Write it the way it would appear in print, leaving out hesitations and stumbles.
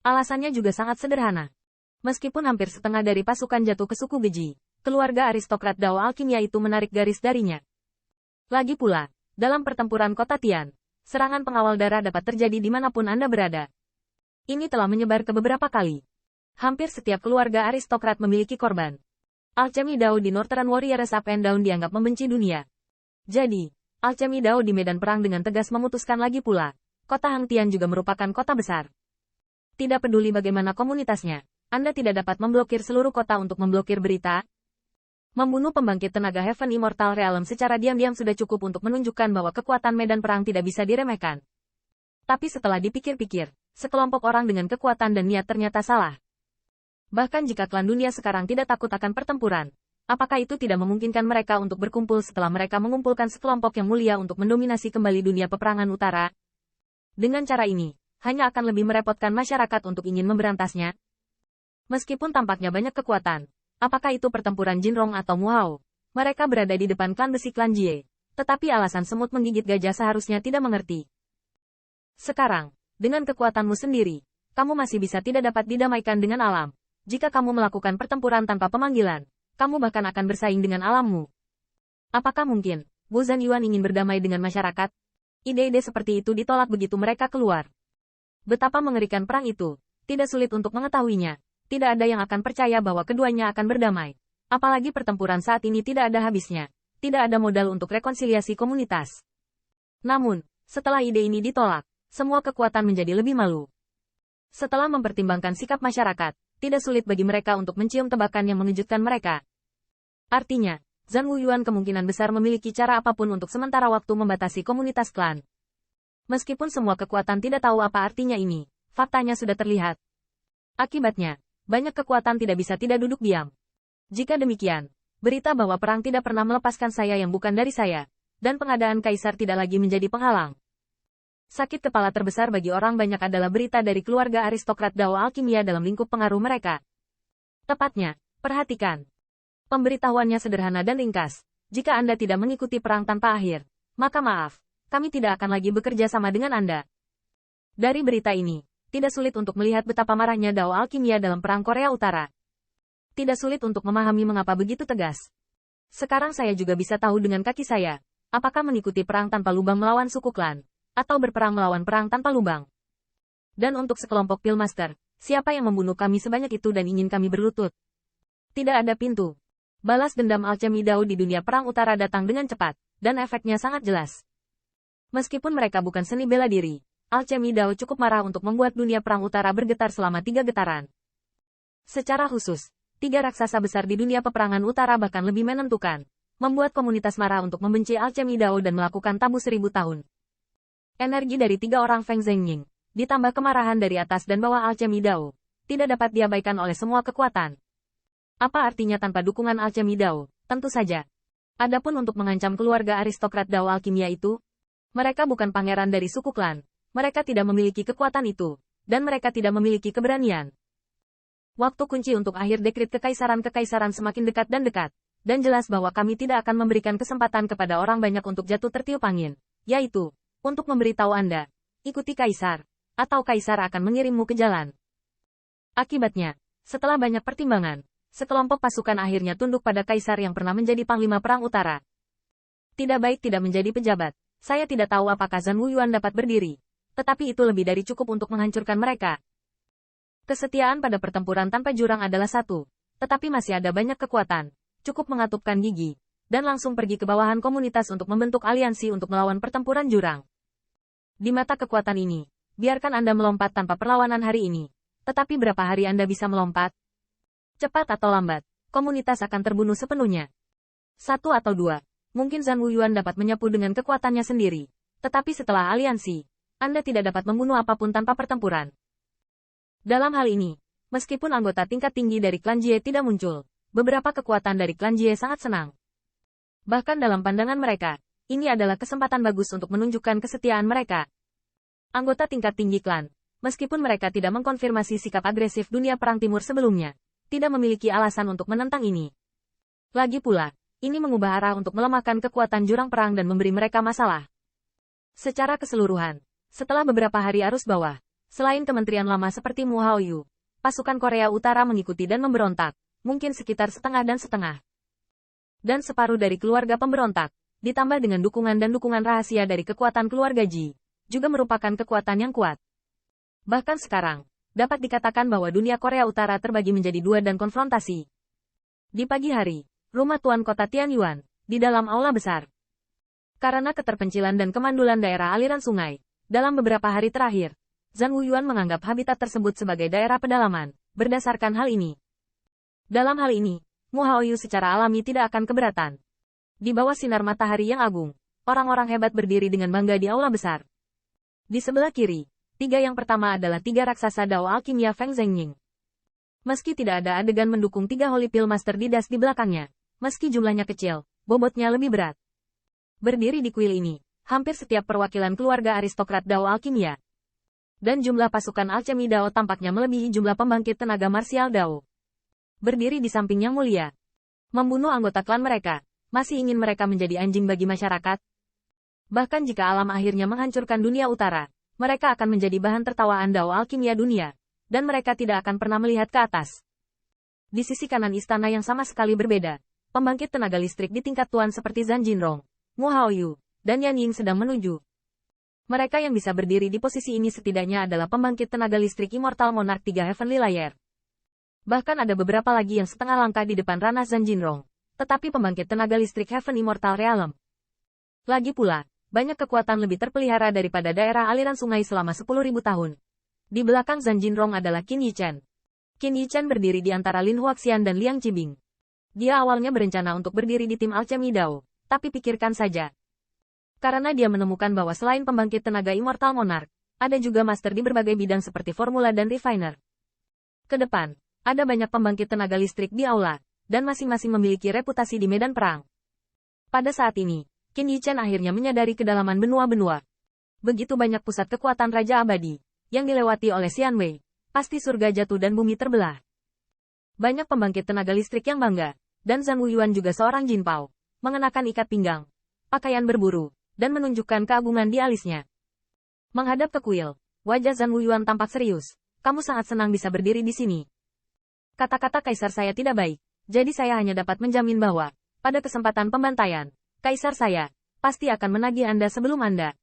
Alasannya juga sangat sederhana. Meskipun hampir setengah dari pasukan jatuh ke suku Geji, keluarga aristokrat Dao Alkimia itu menarik garis darinya. Lagi pula, dalam pertempuran kota Tian, serangan pengawal darah dapat terjadi dimanapun Anda berada. Ini telah menyebar ke beberapa kali. Hampir setiap keluarga aristokrat memiliki korban. Alchemy Dao di Northern Warriors Up and Down dianggap membenci dunia. Jadi, Alchemy Dao di medan perang dengan tegas memutuskan lagi pula, kota Hangtian juga merupakan kota besar. Tidak peduli bagaimana komunitasnya, Anda tidak dapat memblokir seluruh kota untuk memblokir berita. Membunuh pembangkit tenaga Heaven Immortal Realm secara diam-diam sudah cukup untuk menunjukkan bahwa kekuatan medan perang tidak bisa diremehkan. Tapi setelah dipikir-pikir, sekelompok orang dengan kekuatan dan niat ternyata salah. Bahkan jika klan dunia sekarang tidak takut akan pertempuran, apakah itu tidak memungkinkan mereka untuk berkumpul setelah mereka mengumpulkan sekelompok yang mulia untuk mendominasi kembali dunia peperangan utara? Dengan cara ini, hanya akan lebih merepotkan masyarakat untuk ingin memberantasnya. Meskipun tampaknya banyak kekuatan, apakah itu pertempuran Jinrong atau Muhao, mereka berada di depan klan besi klan Jie, tetapi alasan semut menggigit gajah seharusnya tidak mengerti. Sekarang, dengan kekuatanmu sendiri, kamu masih bisa tidak dapat didamaikan dengan alam. Jika kamu melakukan pertempuran tanpa pemanggilan, kamu bahkan akan bersaing dengan alammu. Apakah mungkin, Wu Zanyuan ingin berdamai dengan masyarakat? Ide-ide seperti itu ditolak begitu mereka keluar. Betapa mengerikan perang itu, tidak sulit untuk mengetahuinya. Tidak ada yang akan percaya bahwa keduanya akan berdamai. Apalagi pertempuran saat ini tidak ada habisnya. Tidak ada modal untuk rekonsiliasi komunitas. Namun, setelah ide ini ditolak, semua kekuatan menjadi lebih malu. Setelah mempertimbangkan sikap masyarakat, tidak sulit bagi mereka untuk mencium tebakan yang mengejutkan mereka. Artinya, Zhan Wuyuan kemungkinan besar memiliki cara apapun untuk sementara waktu membatasi komunitas klan. Meskipun semua kekuatan tidak tahu apa artinya ini, faktanya sudah terlihat. Akibatnya, banyak kekuatan tidak bisa tidak duduk diam. Jika demikian, berita bahwa perang tidak pernah melepaskan saya yang bukan dari saya, dan pengadaan kaisar tidak lagi menjadi penghalang. Sakit kepala terbesar bagi orang banyak adalah berita dari keluarga aristokrat Dao Alkimia dalam lingkup pengaruh mereka. Tepatnya, perhatikan. Pemberitahuannya sederhana dan ringkas. Jika Anda tidak mengikuti perang tanpa akhir, maka maaf, kami tidak akan lagi bekerja sama dengan Anda. Dari berita ini, tidak sulit untuk melihat betapa marahnya Dao Alkimia dalam perang Korea Utara. Tidak sulit untuk memahami mengapa begitu tegas. Sekarang saya juga bisa tahu dengan kaki saya, apakah mengikuti perang tanpa lubang melawan suku klan, atau berperang melawan perang tanpa lubang. Dan untuk sekelompok Pillmaster, siapa yang membunuh kami sebanyak itu dan ingin kami berlutut? Tidak ada pintu. Balas dendam Alchemy Dao di dunia perang utara datang dengan cepat, dan efeknya sangat jelas. Meskipun mereka bukan seni bela diri, Alchemy Dao cukup marah untuk membuat dunia perang utara bergetar selama 3 getaran. Secara khusus, 3 raksasa besar di dunia peperangan utara bahkan lebih menentukan, membuat komunitas marah untuk membenci Alchemy Dao dan melakukan tabu 1000 tahun. Energi dari 3 orang Feng Zhengying, ditambah kemarahan dari atas dan bawah Alchemy Dao, tidak dapat diabaikan oleh semua kekuatan. Apa artinya tanpa dukungan Alchemy Dao? Tentu saja. Adapun untuk mengancam keluarga aristokrat Dao Alkimia itu, mereka bukan pangeran dari suku klan, mereka tidak memiliki kekuatan itu, dan mereka tidak memiliki keberanian. Waktu kunci untuk akhir dekrit kekaisaran semakin dekat, dan jelas bahwa kami tidak akan memberikan kesempatan kepada orang banyak untuk jatuh tertiup angin, yaitu, untuk memberitahu Anda, ikuti kaisar, atau kaisar akan mengirimmu ke jalan. Akibatnya, setelah banyak pertimbangan, sekelompok pasukan akhirnya tunduk pada kaisar yang pernah menjadi panglima perang utara. Tidak baik tidak menjadi pejabat, saya tidak tahu apakah Zhan Wuyuan dapat berdiri, tetapi itu lebih dari cukup untuk menghancurkan mereka. Kesetiaan pada pertempuran tanpa jurang adalah satu, tetapi masih ada banyak kekuatan, cukup mengatupkan gigi, dan langsung pergi ke bawahan komunitas untuk membentuk aliansi untuk melawan pertempuran jurang. Di mata kekuatan ini, biarkan Anda melompat tanpa perlawanan hari ini, tetapi berapa hari Anda bisa melompat? Cepat atau lambat, komunitas akan terbunuh sepenuhnya. 1 atau 2, mungkin Zhan Wuyuan dapat menyapu dengan kekuatannya sendiri, tetapi setelah aliansi, Anda tidak dapat membunuh apapun tanpa pertempuran. Dalam hal ini, meskipun anggota tingkat tinggi dari klan Jie tidak muncul, beberapa kekuatan dari klan Jie sangat senang. Bahkan dalam pandangan mereka, ini adalah kesempatan bagus untuk menunjukkan kesetiaan mereka. Anggota tingkat tinggi klan, meskipun mereka tidak mengkonfirmasi sikap agresif dunia perang timur sebelumnya, tidak memiliki alasan untuk menentang ini. Lagi pula, ini mengubah arah untuk melemahkan kekuatan jurang perang dan memberi mereka masalah. Secara keseluruhan, setelah beberapa hari arus bawah, Selain kementerian lama seperti Mu Haoyu, pasukan Korea Utara mengikuti dan memberontak, mungkin sekitar setengah dan setengah. Dan separuh dari keluarga pemberontak, ditambah dengan dukungan dan dukungan rahasia dari kekuatan keluarga Ji, juga merupakan kekuatan yang kuat. Bahkan sekarang, dapat dikatakan bahwa dunia Korea Utara terbagi menjadi dua dan konfrontasi. Di pagi hari, rumah Tuan Kota Tianyuan, di dalam aula besar. Karena keterpencilan dan kemandulan daerah aliran sungai, dalam beberapa hari terakhir, Zhang Wuyuan menganggap habitat tersebut sebagai daerah pedalaman, berdasarkan hal ini. Dalam hal ini, Mu Haoyu secara alami tidak akan keberatan. Di bawah sinar matahari yang agung, orang-orang hebat berdiri dengan bangga di aula besar. Di sebelah kiri, tiga yang pertama adalah tiga raksasa Dao Alkimia Feng Zhengying. Meski tidak ada adegan mendukung tiga Holy Pill Master Didas di belakangnya, meski jumlahnya kecil, bobotnya lebih berat. Berdiri di kuil ini, hampir setiap perwakilan keluarga aristokrat Dao Alkimia. Dan jumlah pasukan alchemy Dao tampaknya melebihi jumlah pembangkit tenaga marsial Dao. Berdiri di samping Yang Mulia. Membunuh anggota klan mereka, masih ingin mereka menjadi anjing bagi masyarakat? Bahkan jika alam akhirnya menghancurkan dunia utara, mereka akan menjadi bahan tertawaan Dao Alkimia dunia, dan mereka tidak akan pernah melihat ke atas. Di sisi kanan istana yang sama sekali berbeda, pembangkit tenaga listrik di tingkat tuan seperti Zhan Jinrong, Mu Haoyu, dan Yan Ying sedang menuju. Mereka yang bisa berdiri di posisi ini setidaknya adalah pembangkit tenaga listrik Immortal Monarch 3 Heavenly Layer. Bahkan ada beberapa lagi yang setengah langkah di depan ranah Zhan Jinrong, tetapi pembangkit tenaga listrik Heaven Immortal Realm. Lagi pula, banyak kekuatan lebih terpelihara daripada daerah aliran sungai selama 10.000 tahun. Di belakang Zhan Jinrong adalah Qin Yichen. Qin Yichen berdiri di antara Lin Huaxian dan Liang Qibing. Dia awalnya berencana untuk berdiri di tim Alchemy Dao, tapi pikirkan saja. Karena dia menemukan bahwa selain pembangkit tenaga Immortal Monarch, ada juga master di berbagai bidang seperti formula dan refiner. Ke depan, ada banyak pembangkit tenaga listrik di aula, dan masing-masing memiliki reputasi di medan perang. Pada saat ini, Qin Yichen akhirnya menyadari kedalaman benua-benua. Begitu banyak pusat kekuatan Raja Abadi, yang dilewati oleh Xian Wei, pasti surga jatuh dan bumi terbelah. Banyak pembangkit tenaga listrik yang bangga, dan Zhang Wuyuan juga seorang jinpao, mengenakan ikat pinggang, pakaian berburu, dan menunjukkan keagungan di alisnya. Menghadap ke kuil, wajah Zhang Wuyuan tampak serius. Kamu sangat senang bisa berdiri di sini. Kata-kata kaisar saya tidak baik, jadi saya hanya dapat menjamin bahwa, pada kesempatan pembantaian, kaisar saya, pasti akan menagih Anda sebelum Anda